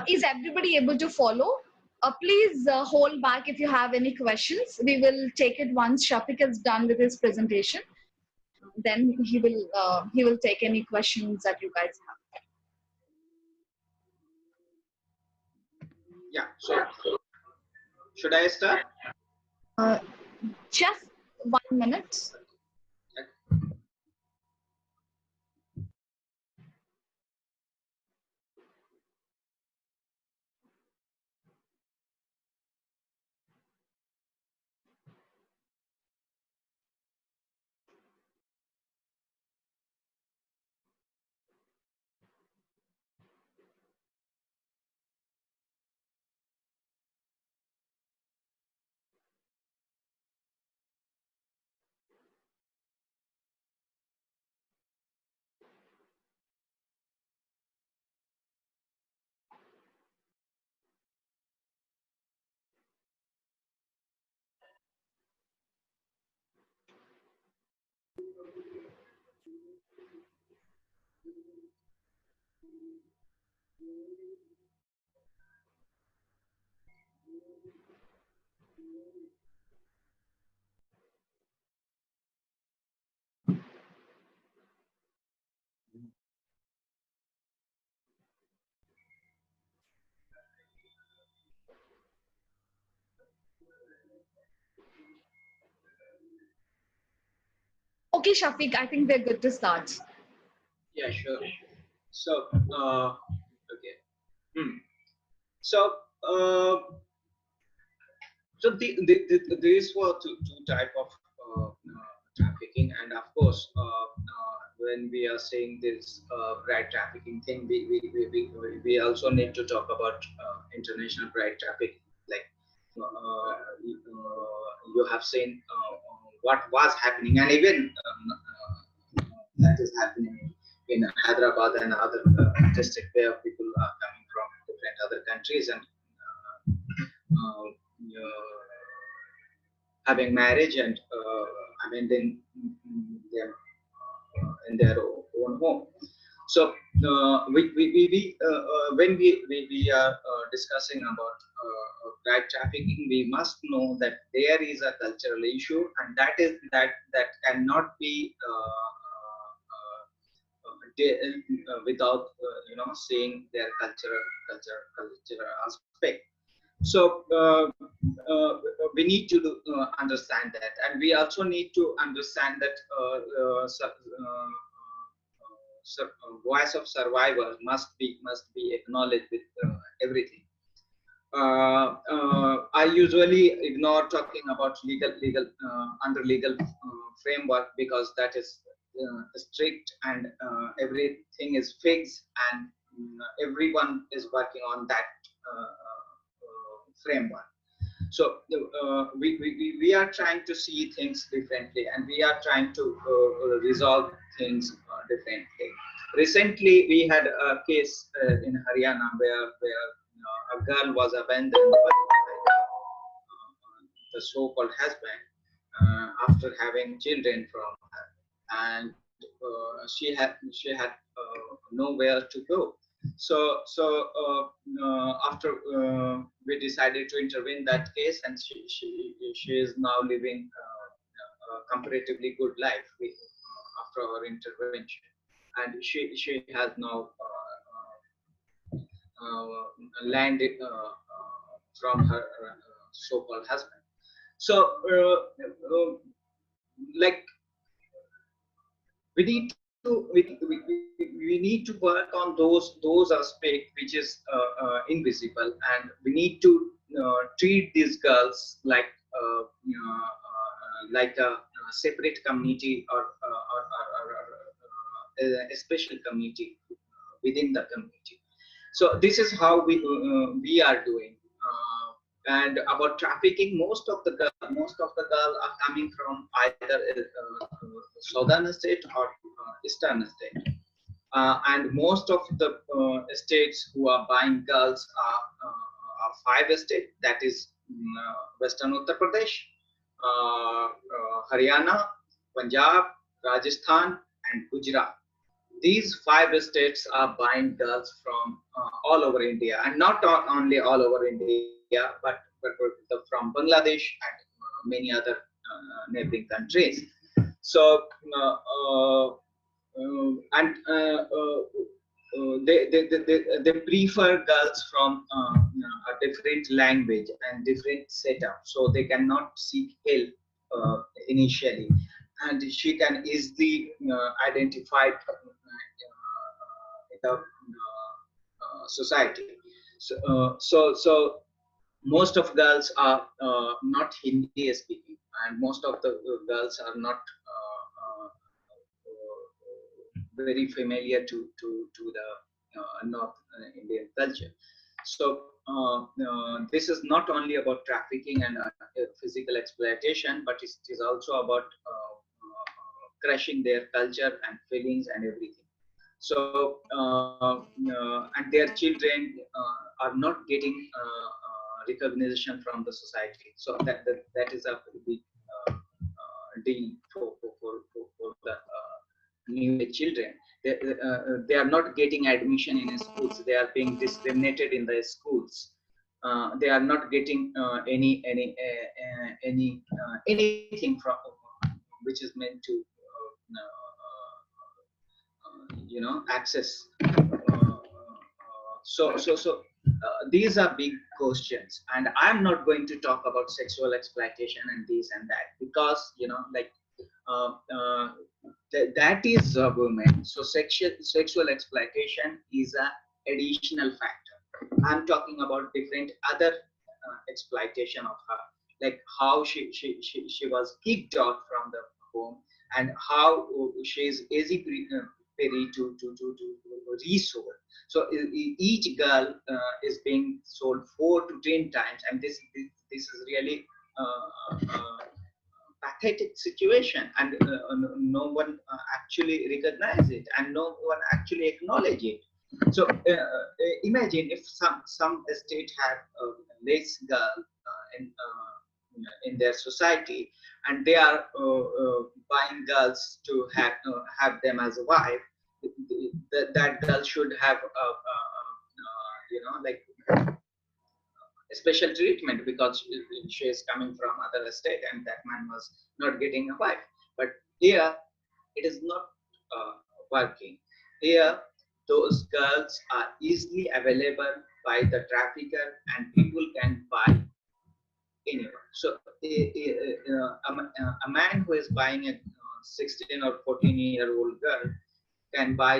Is everybody able to follow? Please hold back if you have any questions. We will take it once Shafiq is done with his presentation. Then he will take any questions that you guys have. Yeah. So should I start? Just 1 minute. Okay, Shafiq, I think we're good to start. Yeah, sure. So, okay. So, these were two type of trafficking, and of course, when we are saying this bride trafficking thing, we also need to talk about international bride trafficking. Like you have seen what was happening, and even that is happening in Hyderabad and other district where people are coming from different other countries and having marriage and abandoning them in their own home. So when we are discussing about bride trafficking, we must know that there is a cultural issue, and that cannot be without seeing their cultural aspect. So we need to understand that, and we also need to understand that voice of survivors must be acknowledged with everything. I usually ignore talking about legal under legal framework, because that is strict, and everything is fixed, and everyone is working on that framework. So we are trying to see things differently, and we are trying to resolve things differently. Recently, we had a case in Haryana where a girl was abandoned by the so-called husband after having children from her, and she had nowhere to go. So after we decided to intervene that case, and she is now living a comparatively good life after our intervention, and she has now landed from her so-called husband. So like we need to we need to work on those aspects which is invisible, and we need to treat these girls like a separate community, or a special community within the community. So this is how we are doing. And about trafficking, most of the girls are coming from either southern state or eastern state, and most of the states who are buying girls are five states, that is Western Uttar Pradesh, Haryana, Punjab, Rajasthan, and Gujarat. These five states are buying girls from all over India, and not only all over India, but from Bangladesh and many other neighboring countries. So and they prefer girls from a different language and different setup, so they cannot seek help initially, and she can easily identify in the society. So most of girls are not Hindi speaking, and most of the girls are not very familiar to the North Indian culture. So this is not only about trafficking and physical exploitation, but it is also about crushing their culture and feelings and everything. So and their children are not getting recognition from the society. So that is a big deal for the new children. They are not getting admission in schools. They are being discriminated in the schools. They are not getting anything from which is meant to access. These are big questions, and I'm not going to talk about sexual exploitation and this and that, because that is a woman. So sexual exploitation is a additional factor. I'm talking about different other exploitation of her, like how she was kicked out from the home, and how she is easy to resold. So each girl is being sold 4 to 10 times, and this is really pathetic situation, and no one actually recognize it, and no one actually acknowledge it. So imagine if some state had less girl in their society, and they are buying girls to have them as a wife. That girl should have like special treatment, because she is coming from other state, and that man was not getting a wife. But here it is not working. Here those girls are easily available by the trafficker, and people can buy anyone. So a man who is buying a 16 or 14-year-old girl can buy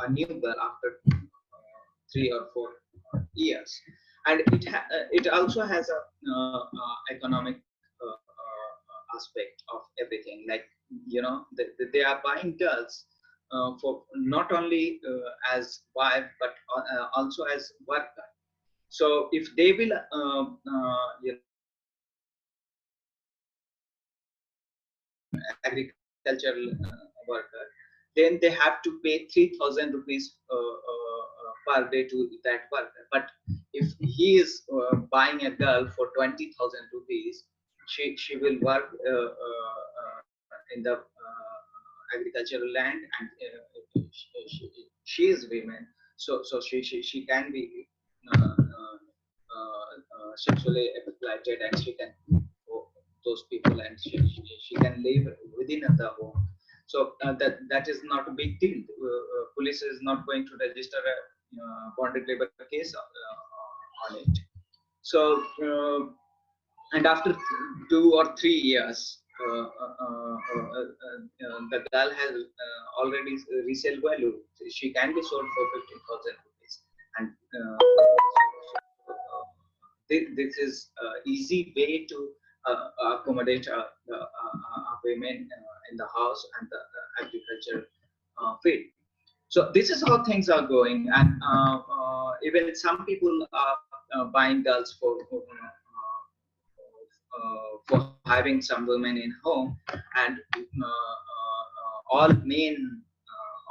a new girl after 3 or 4 years. And it also has a economic aspect of everything. Like, they are buying girls for not only as wife, but also as worker. So if they will agricultural worker, then they have to pay 3,000 rupees per day to that worker. But if he is buying a girl for 20,000 rupees, she will work in the agricultural land, and she is women, so she can be sexually exploited, and she can those people, and she can live within the home. So that is not a big deal. Police is not going to register a bonded labor case on it. So and after 2 or 3 years, the girl has already resale value. She can be sold for 15,000 rupees, and this is easy way to accommodate women in the house and the agriculture field. So this is how things are going, and even some people are buying girls for having some women in home, and all men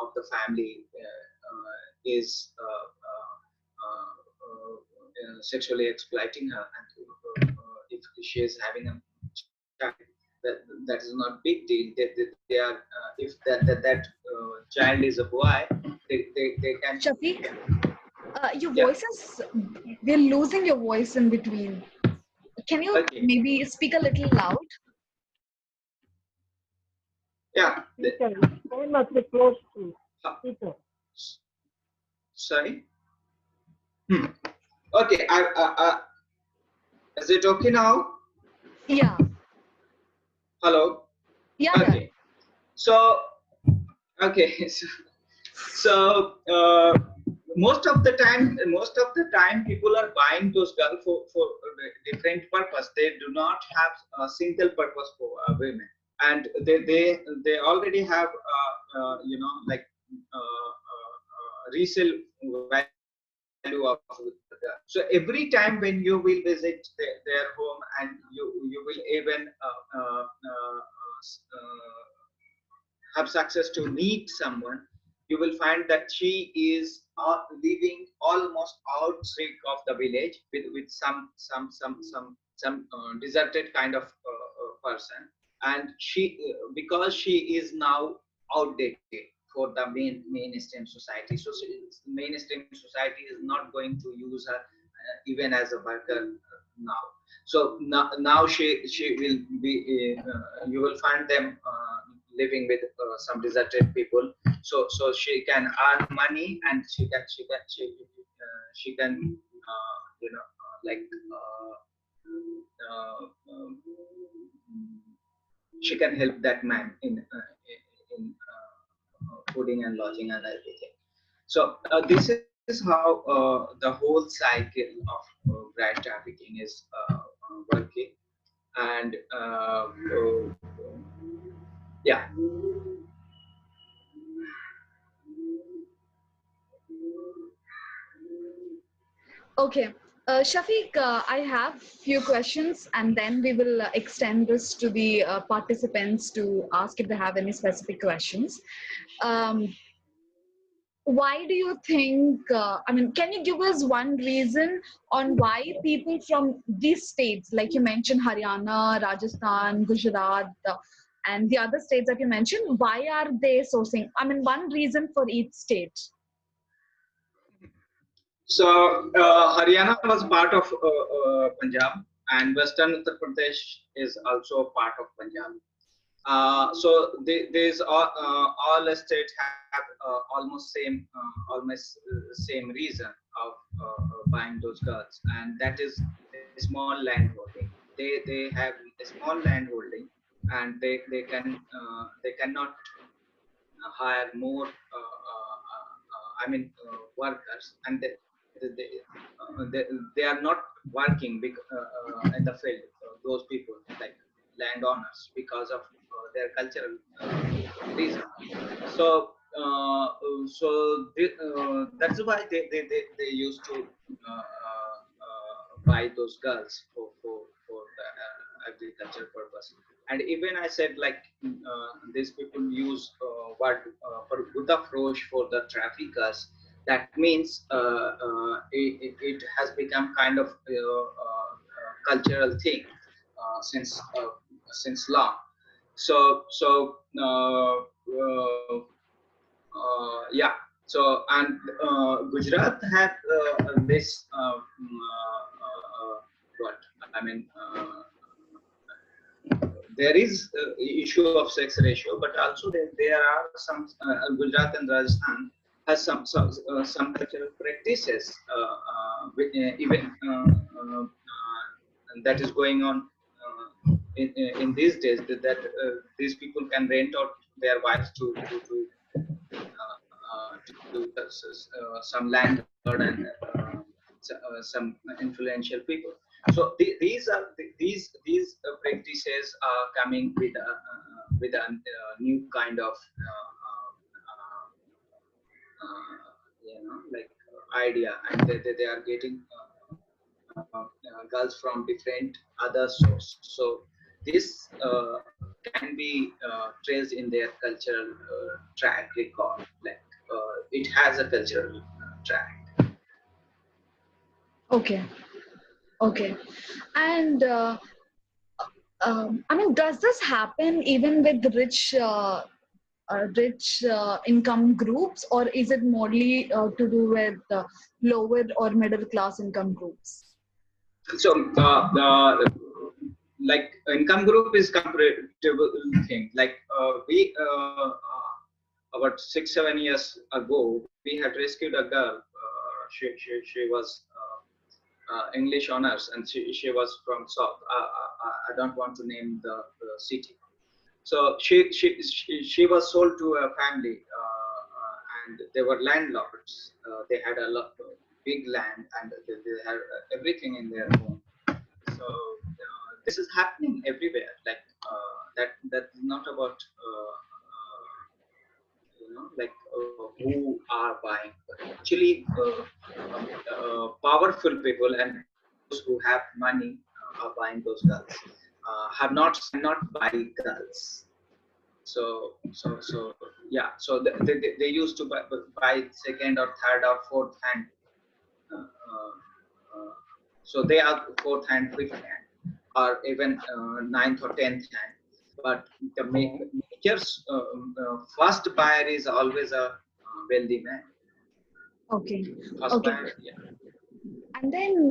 of the family is sexually exploiting her, and if she is having a child, that is not big deal. They are if that child is a boy, they can. Shafiq, Your Yeah. voice is, we're losing your voice in between. Can you Okay. maybe speak a little loud? Yeah. Speaker, phone must be close to Uh, speaker. Sorry. Hmm. Okay. Is it okay now? Yeah. Hello. Yeah. Okay. So, okay. So, most of the time, people are buying those guns for different purpose. They do not have a single purpose for women, and they already have like resale value of the gun. So every time when you will visit their home, and you will even have success to meet someone, you will find that she is living almost outstreak of the village with some deserted kind of person, and she because she is now outdated for the mainstream society. So mainstream society is not going to use her even as a worker now. So now she will be you will find them living with some deserted people, so she can earn money, and she can like um, she can help that man in fooding and lodging and everything. So this is how the whole cycle of bride trafficking is working, and yeah. Okay. Shafiq, I have few questions, and then we will extend this to the participants to ask if they have any specific questions. Um, why do you think, I mean, can you give us one reason on why people from these states, like you mentioned Haryana, Rajasthan, Gujarat, and the other states that you mentioned, why are they sourcing? I mean, one reason for each state. So Haryana was part of Punjab, and Western Uttar Pradesh is also a part of Punjab. So there's all states have almost same reason of buying those girls, and that is a small land holding. They have a small land holding, and they cannot hire more workers, and they are not working in the field, those people like landowners, because of their cultural reason. So that's why they used to buy those girls for the agriculture purpose. And even I said, like, these people use what for Buddha Frosh for the traffickers. That means it has become kind of cultural thing since long. So yeah. So, and Gujarat had this what I mean. There is issue of sex ratio, but also there are some Gujarat and Rajasthan has some cultural practices even that is going on in these days, these people can rent out their wives some landlord and some influential people. So these practices are coming with a new kind of like idea, and they are getting girls from different other source. So this can be traced in their cultural track record, like it has a cultural track. Okay. Okay. And I mean, does this happen even with rich rich income groups, or is it mostly to do with lower or middle class income groups? So, like income group is comparable thing. Like about 6-7 years ago, we had rescued a girl. She was English honors, and she was from South. I don't want to name the city. So she was sold to a family, and they were landlords. They had a lot of big land, and they had everything in their home. So this is happening everywhere. Like that's not about like who are buying, but actually powerful people and those who have money are buying those girls. Have not buy girls. So yeah. So they used to buy second or third or fourth hand. Uh, uh, uh, so they are fourth hand, fifth hand, or even ninth or tenth hand. But the major first buyer is always a wealthy man. Okay. First Okay. buyer, yeah. And then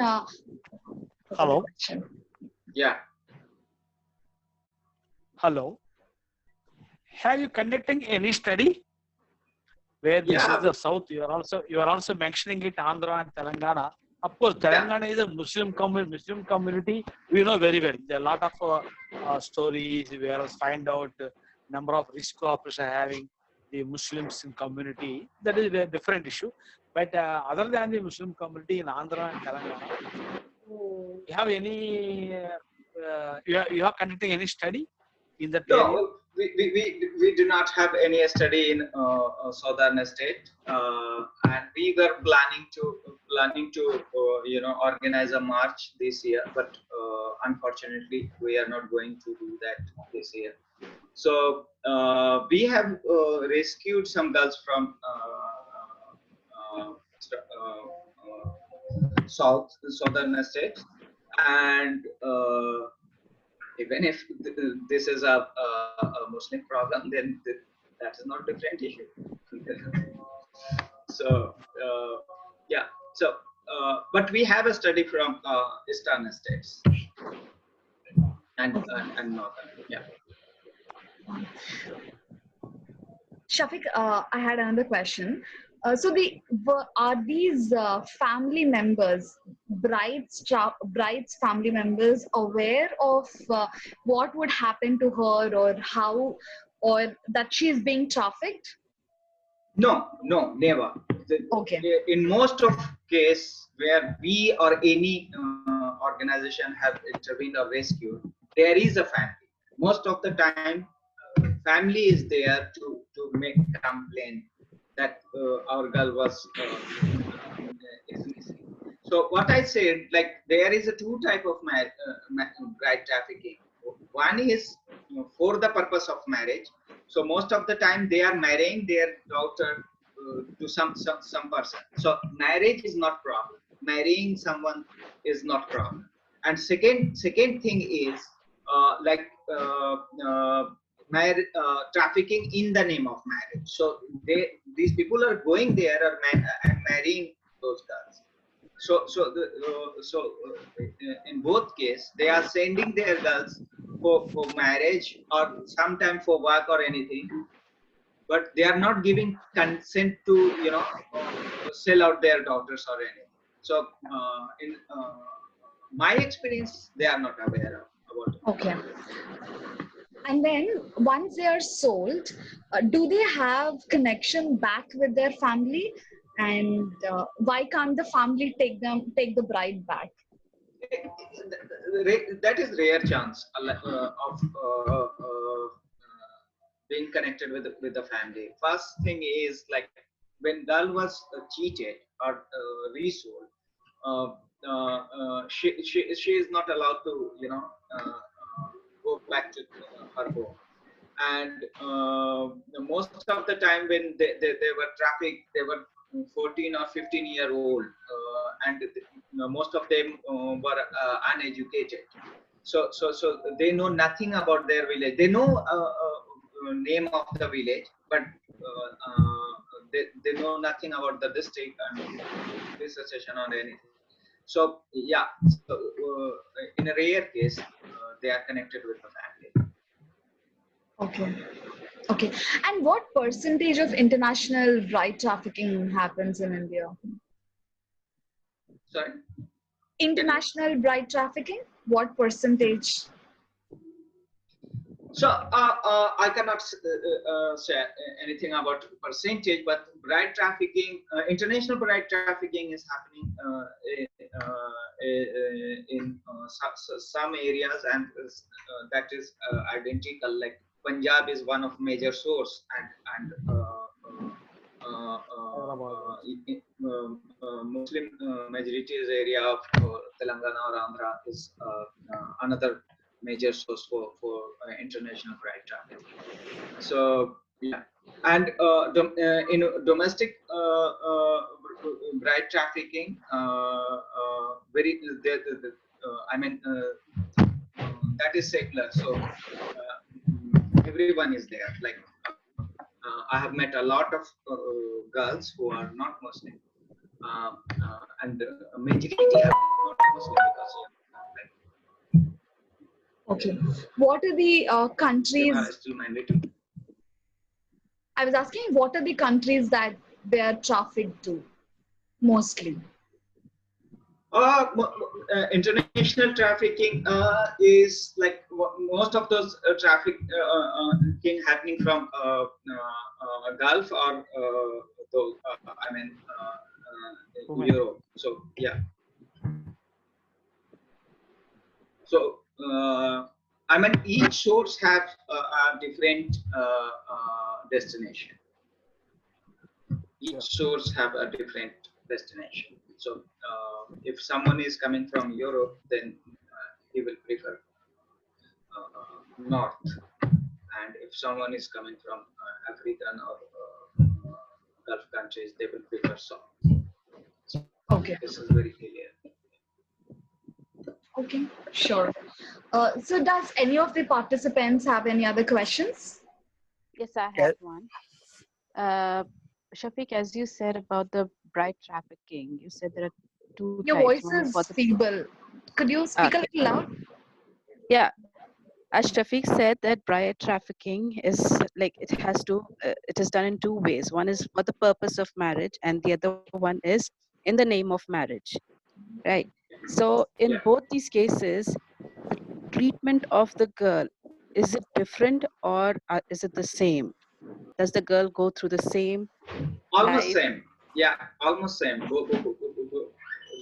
Hello. Yeah. Hello. Have you conducting any study where this Yeah. is the south? You are also mentioning it, Andhra and Telangana. Of course, Telangana is a Muslim community. We know very well. There are a lot of stories where us find out number of risk corporations are having the Muslims in community. That is a different issue. But other than the Muslim community in Andhra and Telangana, you have any? You are conducting any study in that area? No, we do not have any study in southern state, and we were planning to organize a march this year, but unfortunately we are not going to do that this year. So we have rescued some girls from southern states, and even if this is a Muslim problem, then that is not different issue. So yeah. So but we have a study from eastern states and northern. Yeah. Shafiq, I had another question. So are these family members, bride's family members, aware of what would happen to her, or how, or that she is being trafficked? No, never. Okay. In most of case where we or any organization have intervened or rescued, there is a family. Most of the time, family is there to make complaint that our girl was is missing. So what I said, like there is a two type of bride trafficking. One is for the purpose of marriage. So most of the time they are marrying their daughter to some person. So marriage is not problem. Marrying someone is not problem. And second thing is like trafficking in the name of marriage. So these people are going there and marrying those girls. So in both cases, they are sending their girls for marriage or sometime for work or anything, but they are not giving consent to sell out their daughters or anything. So in my experience, they are not aware about it. Okay. And then once they are sold, do they have connection back with their family? And why can't the family take the bride back? That is rare chance of being connected with the family. First thing is like when girl was cheated or resold, she is not allowed to go back to her home. And most of the time when they were trafficked, they were 14 or 15-year-old, and most of them were uneducated. So they know nothing about their village. They know name of the village, but they know nothing about the district and this association or anything. So yeah, so, in a rare case, they are connected with the family. Okay. Okay. And what percentage of international bride trafficking happens in India? Sorry. International bride trafficking, what percentage? So I cannot say anything about percentage, but bride trafficking, international bride trafficking is happening in some areas, and that is identical. Like Punjab is one of major source, and Muslim majorities area of Telangana or Andhra is another major source for international bride trafficking. So yeah, and in domestic bride trafficking, very I mean that is secular. So everyone is there. Like I have met a lot of girls who are not Muslim, and majority are not Muslim because Okay. What are the countries? are still mandatory. I was asking, what are the countries that they are trafficked to mostly? International trafficking is like most of those trafficking happening from Gulf or I mean Europe. So yeah. So I mean each source have a different destination. Each source have a different destination. So if someone is coming from Europe, then he will prefer north, and if someone is coming from African or Gulf countries, they will prefer south. So Okay. this is very clear. Okay, sure. So does any of the participants have any other questions? Yes, I have one. Shafiq, as you said about the bride trafficking, you said there are two Your types. voice One is for the feeble. Could you speak a little loud? Yeah, as Shafiq said, that bride trafficking is like it is done in two ways. One is for the purpose of marriage, and the other one is in the name of marriage, right? So in both these cases, the treatment of the girl, is it different or is it the same? Does the girl go through the same? Almost life? same. Yeah, almost same.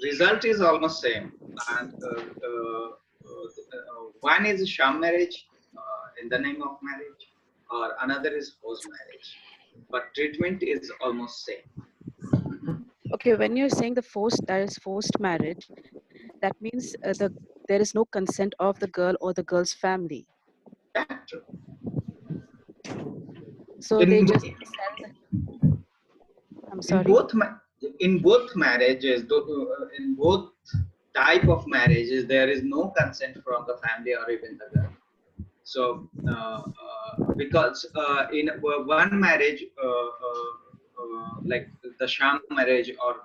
Result is almost same. And one is sham marriage in the name of marriage, or another is forced marriage. But treatment is almost same. Okay, when you're saying that is forced marriage, that means there is no consent of the girl or the girl's family. Yeah, true. So they just sell. I'm sorry. In both marriages, in both type of marriages, there is no consent from the family or even the girl. So because in one marriage, like the sham marriage or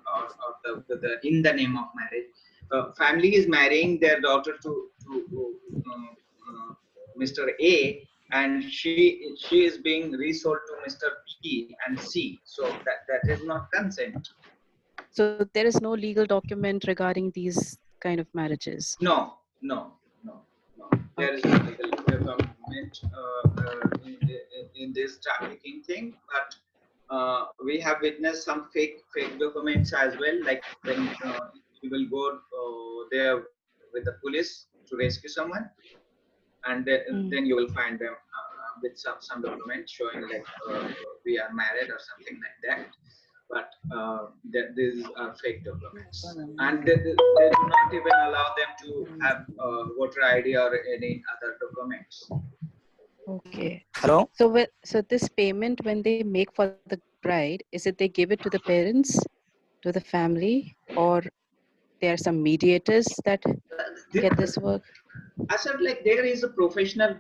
the in the name of marriage, family is marrying their daughter to Mr. A, and she is being resold to Mr. B and C. So that is not consent. So there is no legal document regarding these kind of marriages. No. There is no legal document in this trafficking thing, but we have witnessed some fake documents as well. Like when you will go there with the police to rescue someone, and then you will find them with some documents showing like we are married or something like that. But these are fake documents, and they do not even allow them to have voter ID or any other documents. Okay. Hello. So this payment when they make for the bride, is it they give it to the parents, to the family, or there are some mediators that get this work? I said like there is a professional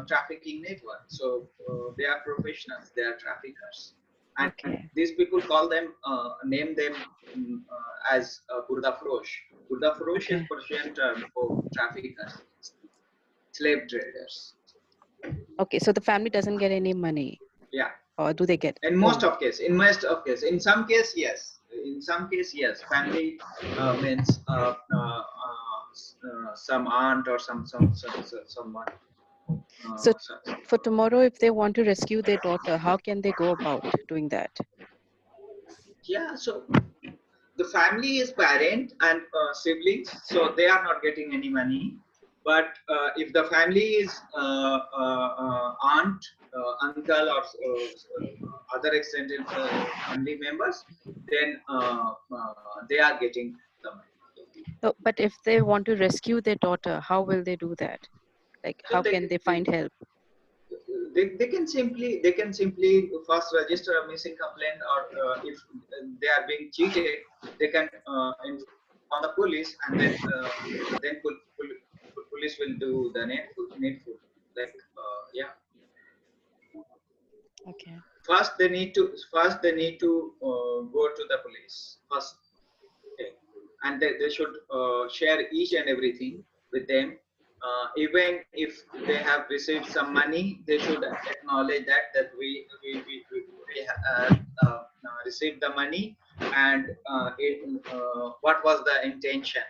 trafficking network. So they are professionals. They are traffickers, and Okay. these people call them, name them as Burda Frosh. Burda Frosh is Okay. Persian term for traffickers, slave traders. Okay. So the family doesn't get any money, Yeah. or do they get? In most of case, in some case, yes. In some case, yes. Family means some aunt or someone. So So, for tomorrow, if they want to rescue their daughter, how can they go about doing that? yeah. So the family is parent and siblings, so they are not getting any money. But if the family is aunt, uncle, or other extended family members, then they are getting the money. No, but if they want to rescue their daughter, how will they do that? Like, So how can they find help? they can simply first register a missing complaint, or if they are being cheated, they can inform the police, and then police will do the needful. Like yeah, Okay. first they need to go to the police first, okay. And they should share each and everything with them. Even if they have received some money, they should acknowledge that we have received the money, and what was the intention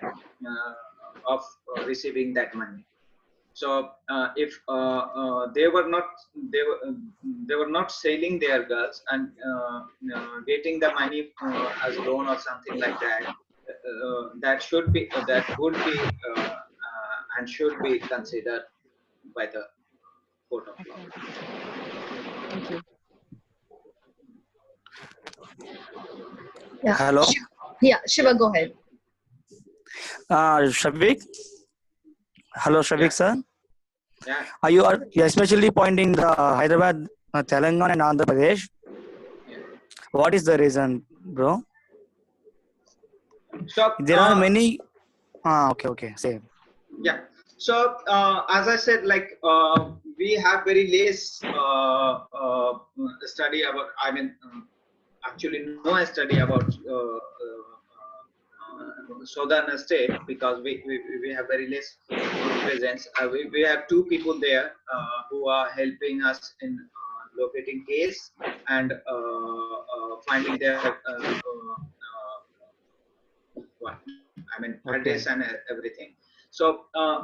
of receiving that money. So if they were not selling their girls and getting the money as loan or something like that, that would be and should be considered by the court of law. Okay. Thank you. Yeah. Hello, Yeah, Shiva, go ahead. Shavik. Hello, Shavik, Yeah. sir. Yeah. You are especially pointing the Hyderabad, Telangana, and Andhra Pradesh. Yeah. What is the reason, bro? So There are many. Okay. Same. yeah. So as I said, like we have very less study about. I mean, actually no study about southern state, because we have very less presence. We have two people there who are helping us in locating case and finding their what I mean address and everything. So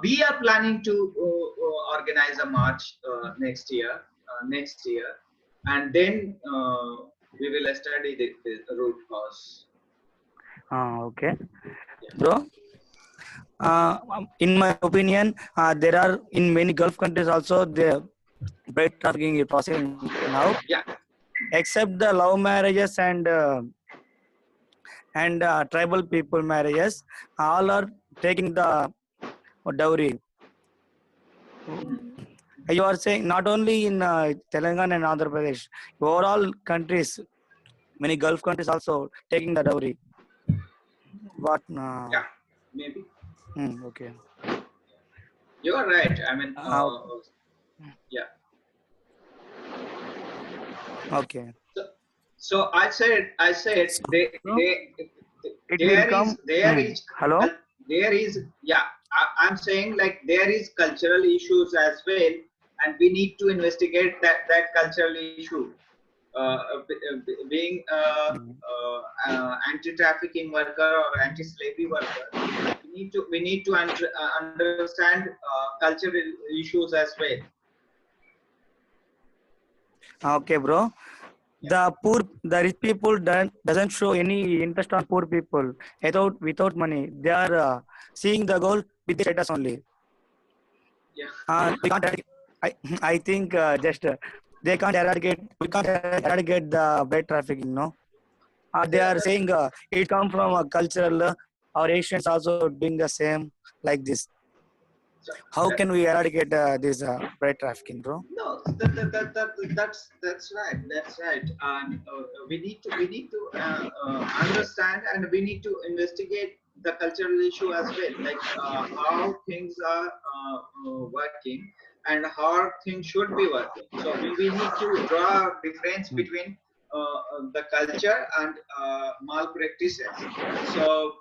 we are planning to organize a march next year, and then we will study the root cause. Okay, bro. In my opinion, there are in many Gulf countries also the bread trafficking is possible now, Yeah. except the love marriages and tribal people marriages. All are taking the dowry. You are saying not only in Telangana and Andhra Pradesh, overall countries, many Gulf countries also taking the dowry. What? Yeah, maybe Okay. you are right. I mean, yeah. Okay. So I said So, they it will come. Hello. there is yeah. I'm saying like there is cultural issues as well, and we need to investigate that cultural issue. Being anti-trafficking worker or anti-slavery worker, we need to understand cultural issues as well. Okay, bro. The rich people doesn't show any interest on poor people without money. They are seeing the goal with the status only. Yeah. We can't. I think just they can't eradicate. We can't eradicate the bread trafficking. No. They are saying it comes from a cultural. Our Asians also doing the same like this. How can we eradicate this bread trafficking, bro? No, that's right. That's right. And we need to understand, and we need to investigate the cultural issue as well, like how things are working and how things should be working. So we need to draw a difference between the culture and malpractices. So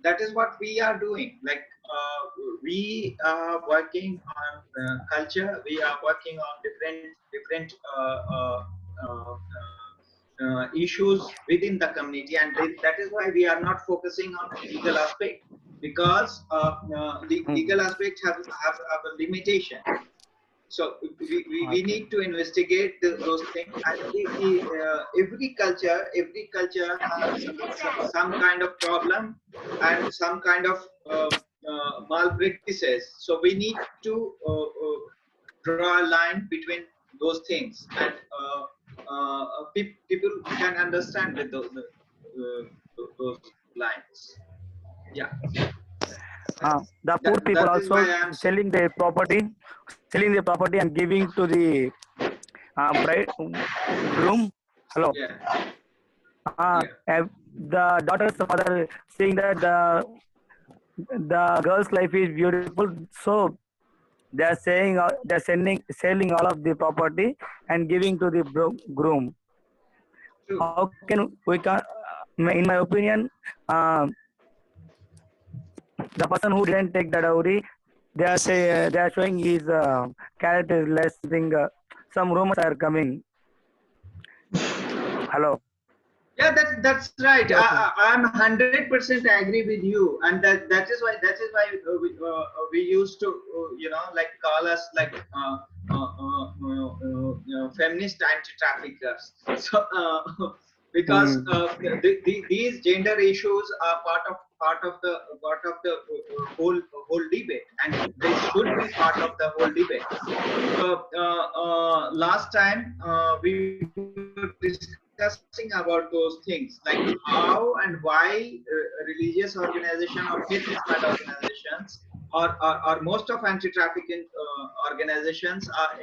that is what we are doing. Like we are working on culture. We are working on different issues within the community, and that is why we are not focusing on legal aspect, because the legal aspects have a limitation. So we need to investigate those things, and every culture has some kind of problem and some kind of malpractices. So we need to draw a line between those things, and people can understand with those lines. Yeah. The poor people That is also why I'm selling their property and giving to the bride groom. Hello. yeah. The daughter's father saying that the girl's life is beautiful, so they are saying they're selling all of the property and giving to the groom. True. How can we can? In my opinion, the person who didn't take the dowry, they are showing his character is less. Thing, some rumors are coming. Hello. Yeah, that's right. Okay. I'm 100% agree with you, and that is why we used to like call us like feminist anti-traffickers. So because these gender issues are part of the whole debate, and they should be part of the whole debate. So last time we were discussing about those things, like how and why religious organization or faith-inspired organizations or most of anti-trafficking organizations are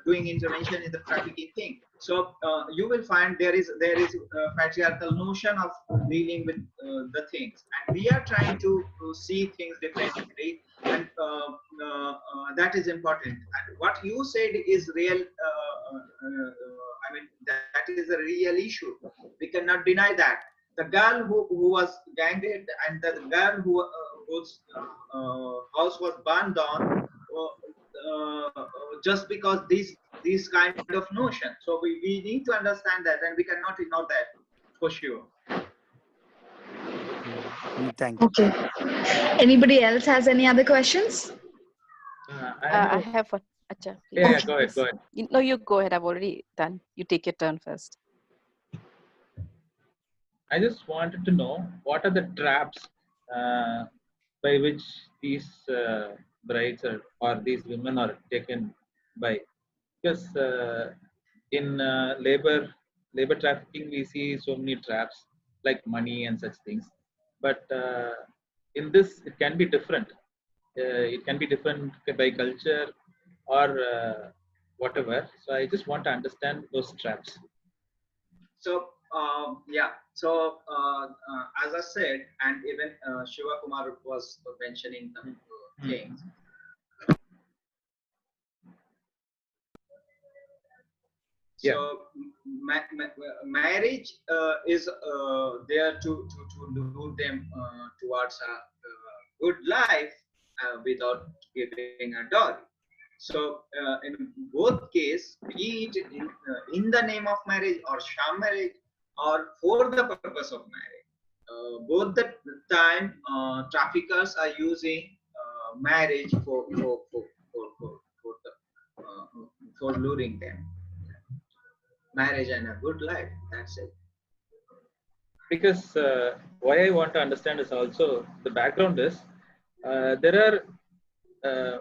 doing intervention in the trafficking thing. So you will find there is a patriarchal notion of dealing with the things, and we are trying to see things differently, and that is important. And what you said is real. I mean, that is a real issue. We cannot deny that. The girl who was gang raped and the girl whose house was burned down, just because these kind of notion. So we need to understand that, and we cannot ignore that for sure. Thank you. Okay. Anybody else has any other questions? I have one. Acha, please. Yeah, go ahead. No, you go ahead. I've already done. You take your turn first. I just wanted to know what are the traps by which these brides or these women are taken by, because in labor trafficking we see so many traps like money and such things, but in this it can be different. It can be different by culture or whatever. So I just want to understand those traps. So yeah, so as I said, and even Shiva Kumar was mentioning the things. Yeah. So marriage is there to lure them towards a good life without giving a dowry. So in both cases, be it in the name of marriage or sham marriage or for the purpose of marriage, both the time traffickers are using marriage for luring them. Marriage and a good life. That's it. Because why I want to understand is also the background is there are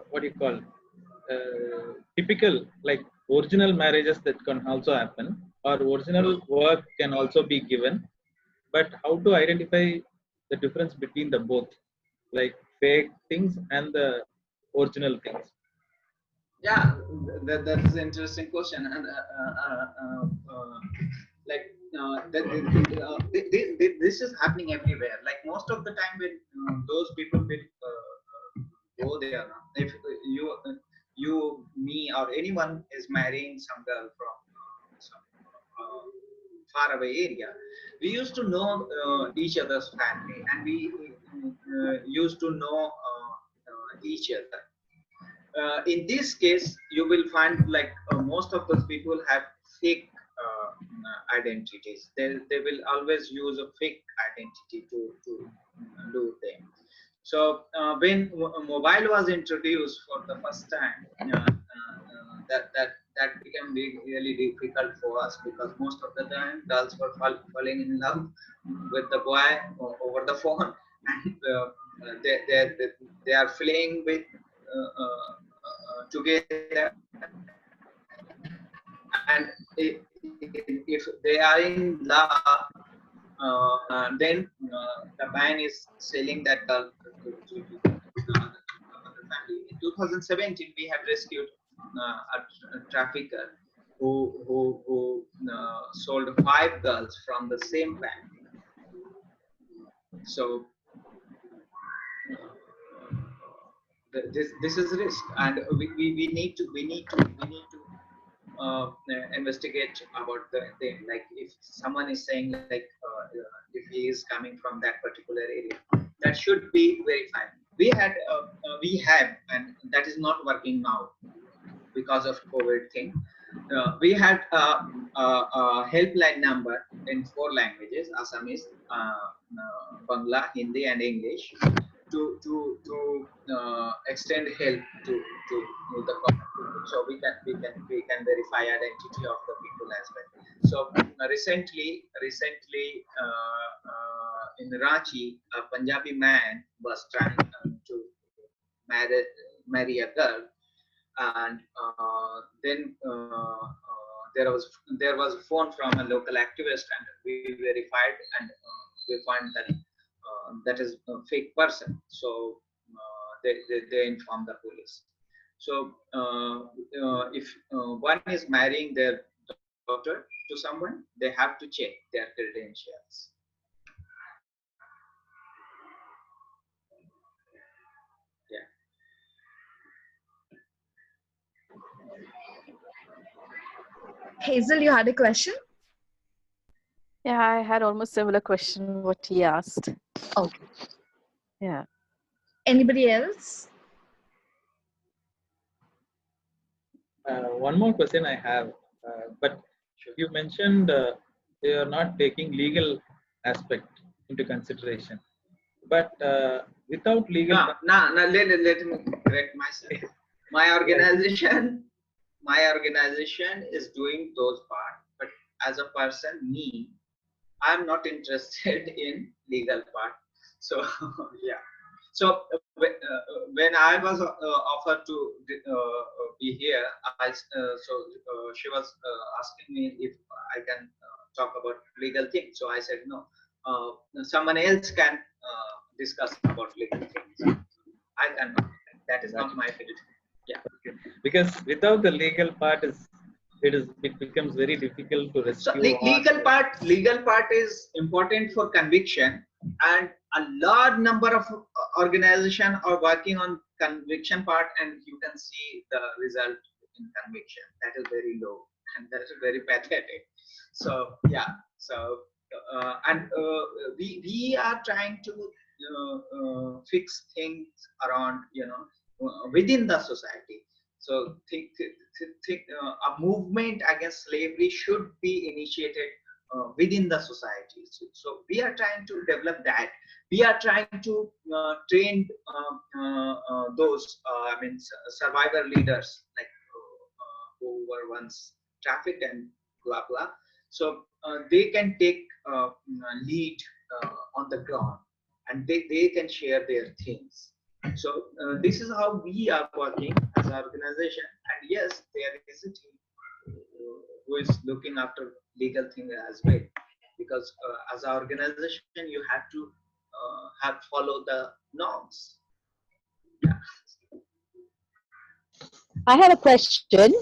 what do you call typical like original marriages that can also happen, or original work can also be given, but how to identify the difference between the both, like fake things and the original things? Yeah, that is an interesting question, and like this is happening everywhere. Like most of the time when those people will go there, if you, me, or anyone is marrying some girl from some far away area, we used to know each other's family, and we used to know each other. In this case, you will find like most of those people have fake identities. They will always use a fake identity to do things. So when mobile was introduced for the first time, that became really difficult for us, because most of the time girls were falling in love with the boy over the phone, and they are playing with together, and if they are in love, then the man is selling that girl to another family. In 2017, we have rescued a trafficker who sold 5 girls from the same family. So this is risk, and we need to investigate about the thing. Like if someone is saying like if he is coming from that particular area, that should be verified. We have, and that is not working now because of COVID thing. We had a helpline number in 4 languages: Assamese, Bangla, Hindi, and English, to extend help to the community, so we can verify identity of the people as well. So recently in Ranchi, a Punjabi man was trying to marry a girl, and then there was a phone from a local activist, and we verified, and we found that that is a fake person. So they inform the police. So if one is marrying their daughter to someone, they have to check their credentials. Yeah. Hazel, you had a question? Yeah, I had almost similar question what he asked. Okay. Yeah. Anybody else? One more question I have, but you mentioned they are not taking legal aspect into consideration. But without legal, let me correct myself. My organization is doing those parts, but as a person, me, I'm not interested in legal part. So yeah. So when I was offered to be here, she was asking me if I can talk about legal things. So I said no. Someone else can discuss about legal things. I cannot. That is not my field. Yeah. Because without the legal part, it becomes very difficult to rescue. So legal part is important for conviction, and a large number of organizations are working on conviction part, and you can see the result in conviction. That is very low, and that is very pathetic. So yeah. So we are trying to fix things around, within the society. So a movement against slavery should be initiated within the society. So we are trying to develop that. We are trying to train those survivor leaders, like who were once trafficked and blah blah. So they can take lead on the ground, and they can share their things. So this is how we are working as an organization. And yes, there is a team who is looking after legal things as well, because as an organization you have to follow the norms. Yeah. I have a question.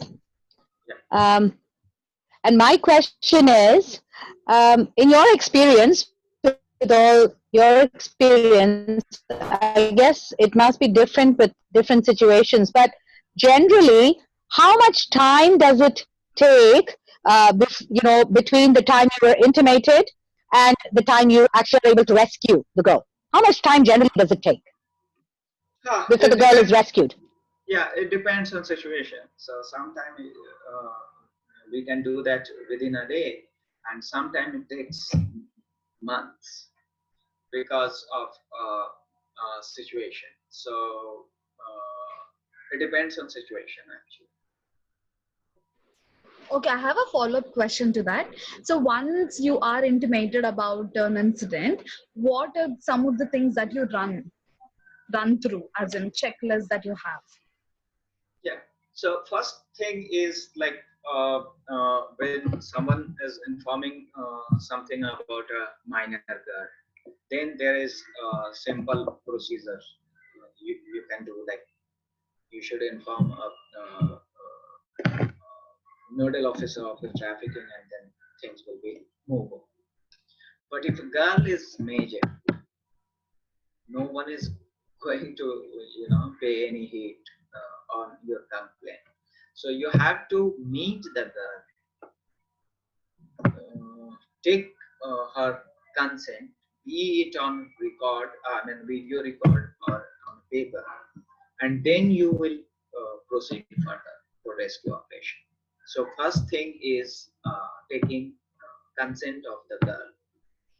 Yeah. And my question is, In your experience, with all your experience, I guess it must be different with different situations. But generally, how much time does it take? Between the time you were intimated and the time you actually were able to rescue the girl. How much time generally does it take before It the girl is depends. rescued? Yeah, it depends on situation. So sometimes we can do that within a day, and sometimes it takes months because of situation. So it depends on situation actually. Okay, I have a follow-up question to that. So once you are intimated about an incident, what are some of the things that you run through, as in checklist that you have? Yeah. So first thing is like when someone is informing something about a minor girl, then there is a simple procedure you can do, like you should inform a nodal officer of the trafficking, and then things will be move on. But if a girl is major, no one is going to pay any heed on your complaint. So you have to meet the girl, take her consent, be it on record, video record or on paper, and then you will proceed further for rescue operation. So first thing is taking consent of the girl.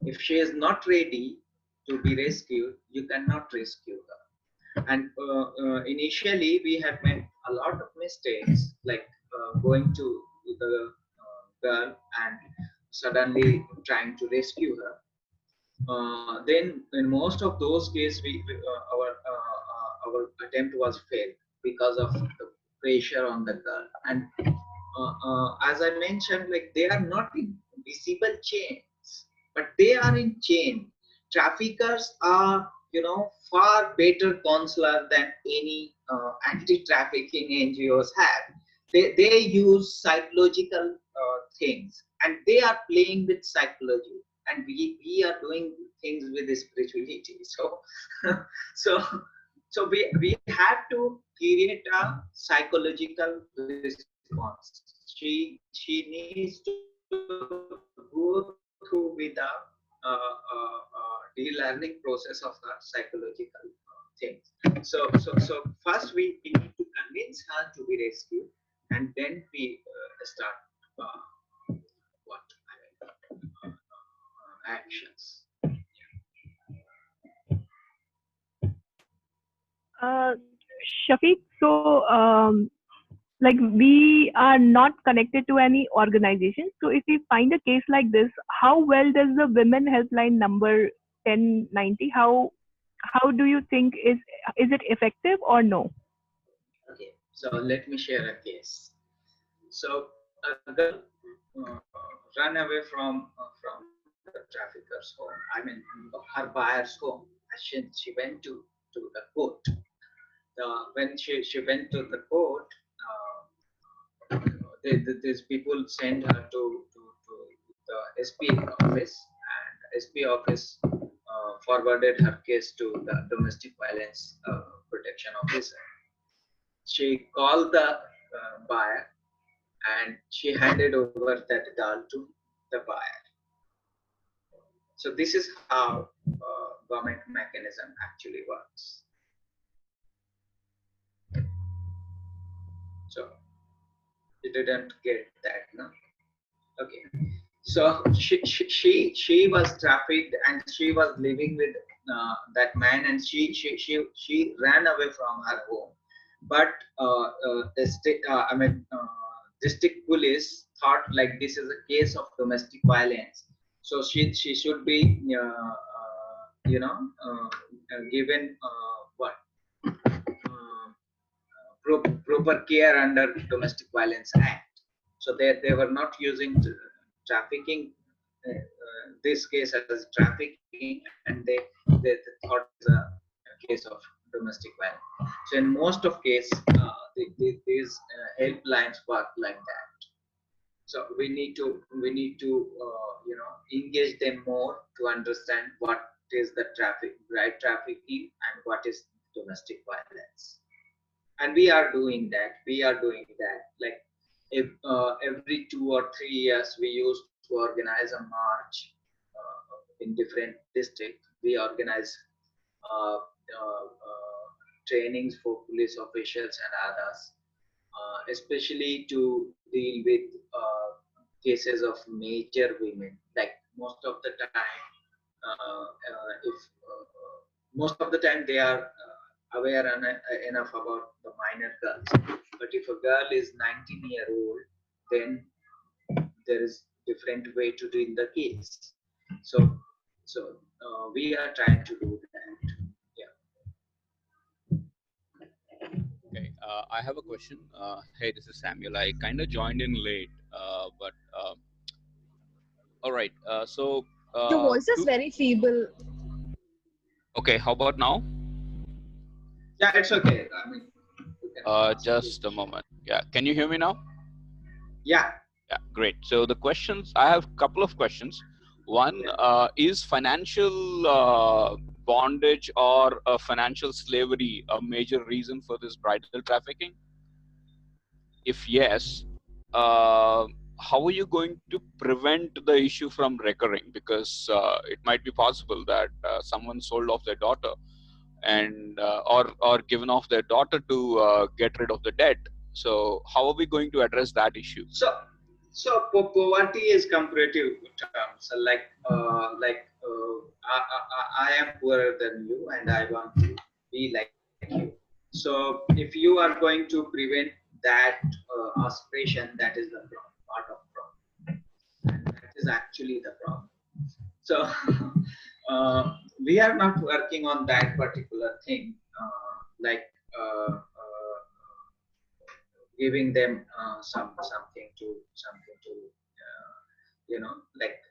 If she is not ready to be rescued, you cannot rescue her. And initially, we have made a lot of mistakes, like going to the girl and suddenly trying to rescue her. Then, in most of those cases, our attempt was failed because of the pressure on the girl. And as I mentioned, like they are not in visible chains, but they are in chain. Traffickers are, far better counselor than any anti-trafficking NGOs have. They use psychological things, and they are playing with psychology, and we are doing things with spirituality. So so we have to create a psychological response. She needs to go through with a relearning process of the psychological things. So first we need to convince her to be rescued, and then we start what actions. Uh, Shafiq, so like we are not connected to any organization. So if we find a case like this, how well does the Women Helpline number 1090? How do you think is it effective or no? Okay, so let me share a case. So a girl ran away from the trafficker's home. I mean, her buyer's home. She went to the court. When she went to the court, these people sent her to the SP office, and SP office forwarded her case to the domestic violence protection officer. She called the buyer, and she handed over that girl to the buyer. So this is how government mechanism actually works. So you didn't get that, no? Okay. So she was trafficked, and she was living with that man, and she ran away from her home. But district police thought like this is a case of domestic violence, so she should be given what proper care under Domestic Violence Act. So they were not using trafficking this case as trafficking, and they thought it's a case of domestic violence. So in most of case, these helplines work like that. So we need to engage them more to understand what is the bride trafficking and what is domestic violence. And we are doing that. Like if every 2 or 3 years we used to organize a march in different districts. We organize trainings for police officials and others, especially to deal with cases of major women. Like if most of the time they are aware enough about the minor girls. But if a girl is 19-year-old, then there is different way to deal the case. So we are trying to do that. Okay, I have a question. Hey, this is Samuel. I kind of joined in late, but all right. Your voice is very feeble. Okay, how about now? Yeah, it's okay. I mean, you can Just a moment. Yeah, can you hear me now? Yeah. Yeah, great. So the questions, I have a couple of questions. One, is financial bondage or financial slavery a major reason for this bridal trafficking? If yes, how are you going to prevent the issue from recurring? Because it might be possible that someone sold off their daughter and or given off their daughter to get rid of the debt. So how are we going to address that issue? So poverty is comparative terms. So I am poorer than you, and I want to be like you. So if you are going to prevent that aspiration, that is the part of problem, and that is actually the problem. So we are not working on that particular thing, like giving them something to like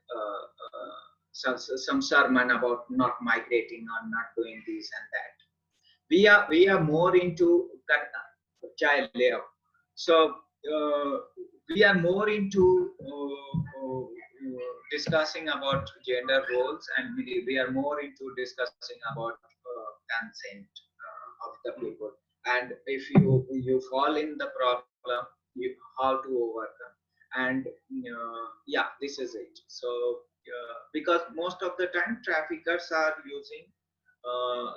some sermon about not migrating or not doing this and that. We are more into child layout. So we are more into discussing about gender roles, and we are more into discussing about consent of the people. And if you fall in the problem, how to overcome. And yeah, this is it. So because most of the time traffickers are using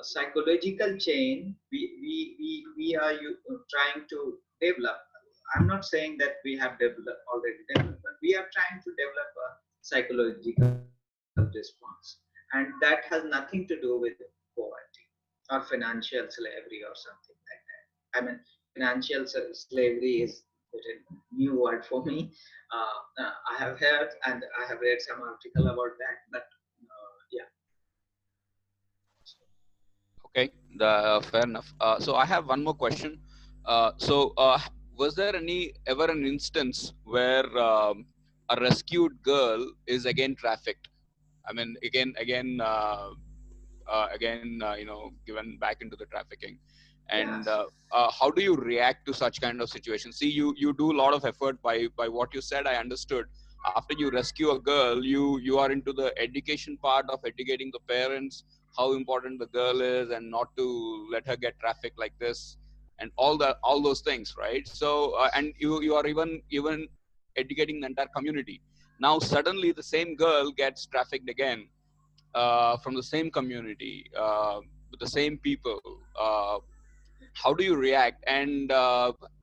psychological chain, we are trying to develop. I'm not saying that we have already developed, but we are trying to develop a psychological response, and that has nothing to do with poverty or financial slavery or something like that. I mean, financial slavery is a new word for me. I have heard and I have read some article about that, but yeah. Okay, fair enough. So I have one more question. Was there ever an instance where a rescued girl is again trafficked? I mean, given back into the trafficking? And how do you react to such kind of situations? See, you do a lot of effort by what you said. I understood. After you rescue a girl, you are into the education part of educating the parents how important the girl is and not to let her get trafficked like this and all those things, right? So and you are even educating the entire community. Now suddenly the same girl gets trafficked again from the same community with the same people. How do you react? And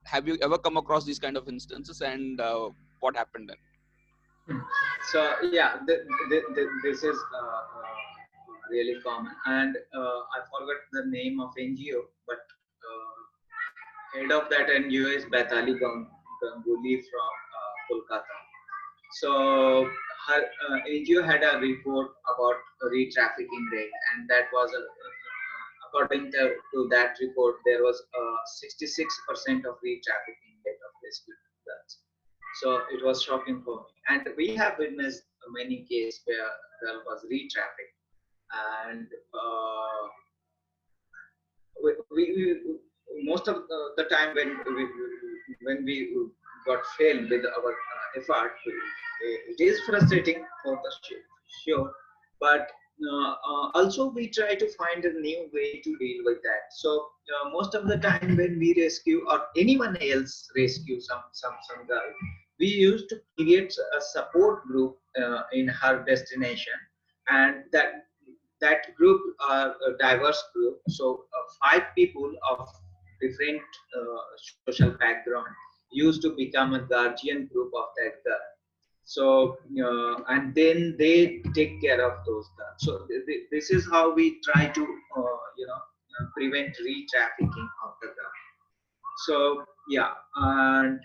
have you ever come across these kind of instances? And what happened then? So yeah, this is really common, and I forgot the name of NGO, but head of that NGO is Baitali Ganguly from Kolkata. So her NGO had a report about re-trafficking rate, and that was according to that report, there was 66% of re-trafficking rate of rescued girls. So it was shocking for me. And we have witnessed many cases where girl was re-trafficked, and we most of the time when we got failed with our effort. It is frustrating for the sure, but also we try to find a new way to deal with that. So most of the time when we rescue or anyone else rescue some girl, we used to create a support group in her destination, and that group are a diverse group. So 5 people of different social background used to become a guardian group of that girl. So and then they take care of those girls. So this is how we try to prevent re-trafficking of the girl. So yeah, and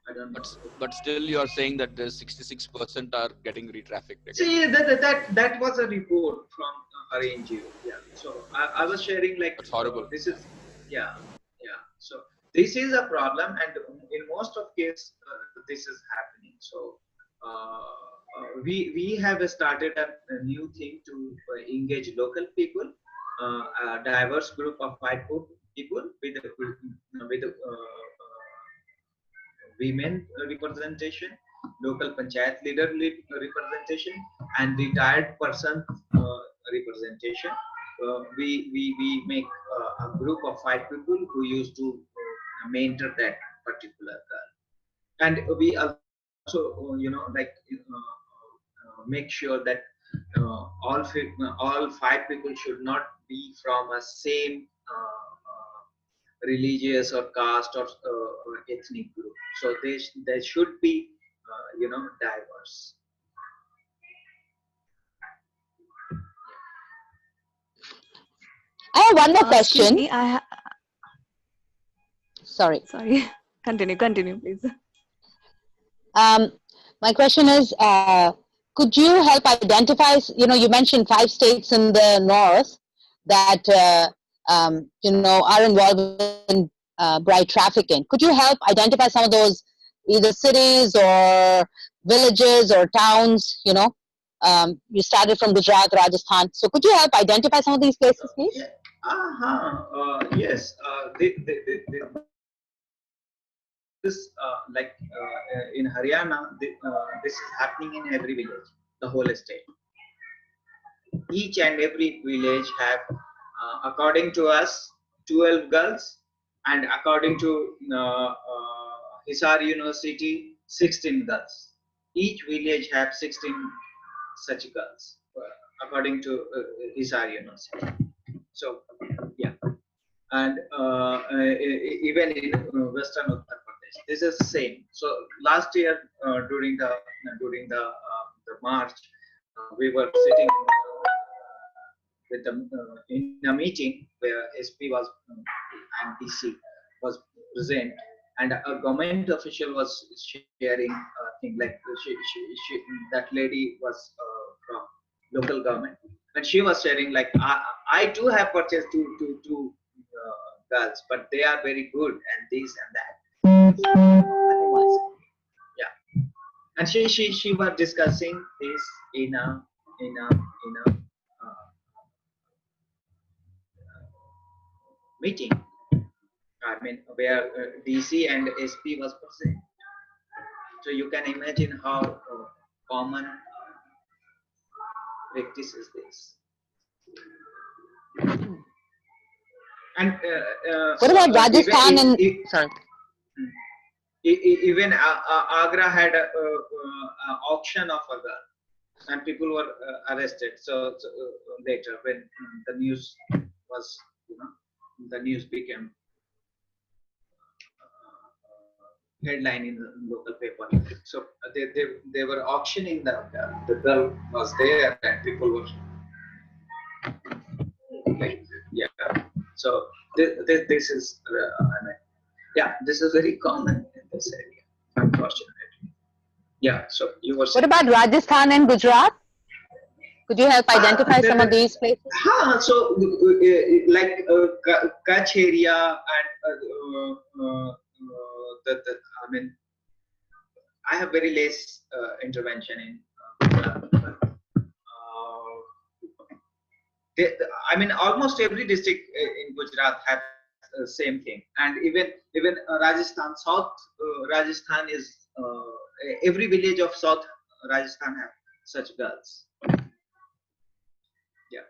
I don't know. But still, you are saying that the 66% are getting re-trafficked again. See, that was a report from her NGO. Yeah. So I was sharing like That's horrible. This is yeah. So this is a problem, and in most of cases this is happening. So we have started a new thing to engage local people, a diverse group of 5 people with women representation, local panchayat leader representation, and retired person representation. We make a group of 5 people who used to mentor that particular girl, and we also make sure that all 5 people should not be from a same religious or caste or ethnic group. So they should be diverse. I have one more Excuse question. me, Sorry. Continue, please. My question is, could you help identify, you mentioned 5 states in the north that, are involved in bride trafficking. Could you help identify some of those, either cities or villages or towns, you started from Gujarat, Rajasthan. So could you help identify some of these places, please? Yes. This in Haryana, this is happening in every village, the whole state. Each and every village have, according to us, 12 girls, and according to Hisar University, 16 girls. Each village have 16 such girls, according to Hisar University. So yeah, and even in Western Uttar Pradesh, this is same. So last year during the March, we were sitting with in a meeting where SP was and DC was present, and a government official was sharing thing like that lady was from local government, and she was sharing like I too have purchased two girls, but they are very good and this and that. Yeah, and she was discussing this in a meeting. I mean, where DC and SP was present. So you can imagine how common practice is this. And what about Rajasthan sorry. Even Agra had an auction of a girl, and people were arrested. So later, when the news was, the news became headline in the local paper. So they were auctioning the girl was there, and people were like, yeah. So this is I mean, yeah, this is very common in this area, unfortunately. Yeah. So you were saying. What about Rajasthan and Gujarat? Could you help identify some of these places? So like Kutch area and I mean, I have very less intervention in Gujarat. I mean, almost every district in Gujarat have same thing. And even Rajasthan, South Rajasthan is every village of South Rajasthan have such girls. Yeah.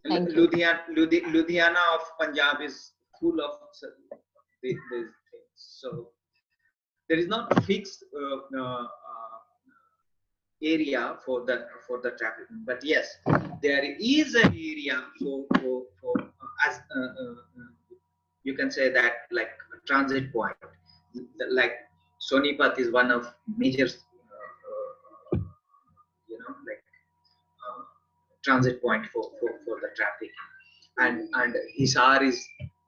Thank you. Ludhiana of Punjab is full of these things. So there is not fixed area for the trafficking, but yes, there is an area for as you can say that, like a transit point. Like Sonipat is one of major like transit point for the traffic, and Hisar is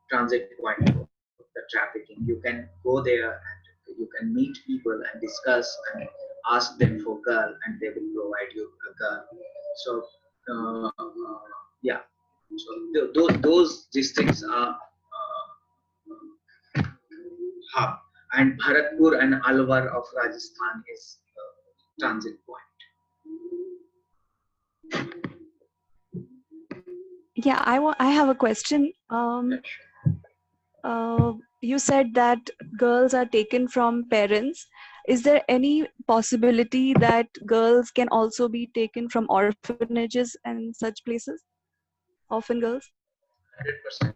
transit point for the trafficking. You can go there and you can meet people and discuss and ask them for girl, and they will provide you a girl. So yeah, so those districts are hub, and Bharatpur and Alwar of Rajasthan is transit point. Yeah, I have a question. You said that girls are taken from parents. Is there any possibility that girls can also be taken from orphanages and such places? Orphan girls? 100%.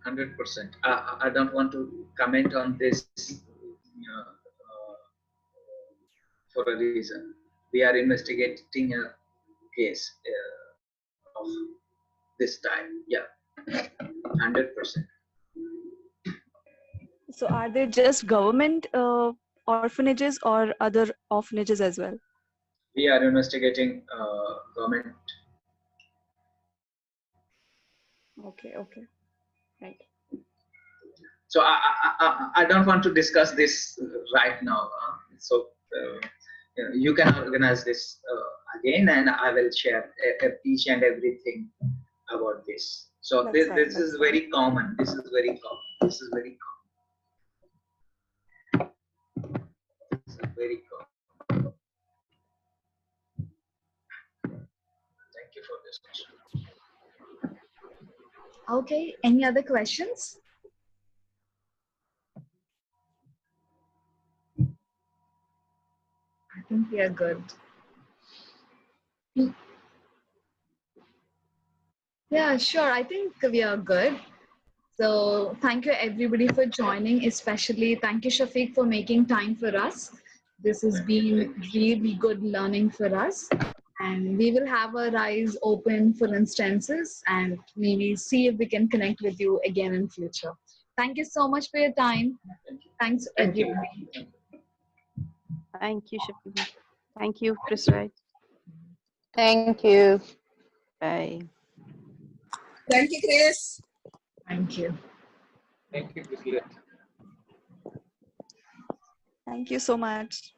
100%. I don't want to comment on this for a reason. We are investigating a case of this time. Yeah, 100%. So are they just government orphanages or other orphanages as well? We are investigating government. Okay, right. So I don't want to discuss this right now. So you can organize this again, and I will share each and everything about this. So That's this fine, this that's is very common. This is very common. This is very common. This is very common. Thank you for this question. Okay, any other questions? I think we are good. Yeah, sure. I think we are good. So thank you everybody for joining, especially thank you Shafiq for making time for us. This has been really good learning for us. And we will have our eyes open for instances and maybe see if we can connect with you again in future. Thank you so much for your time. Thanks Thank you. everybody. Thank you, Shafiq. Thank you, Chris Wright. Thank you. Bye. Thank you, Chris. Thank you. Thank you, Priscilla. Thank you so much.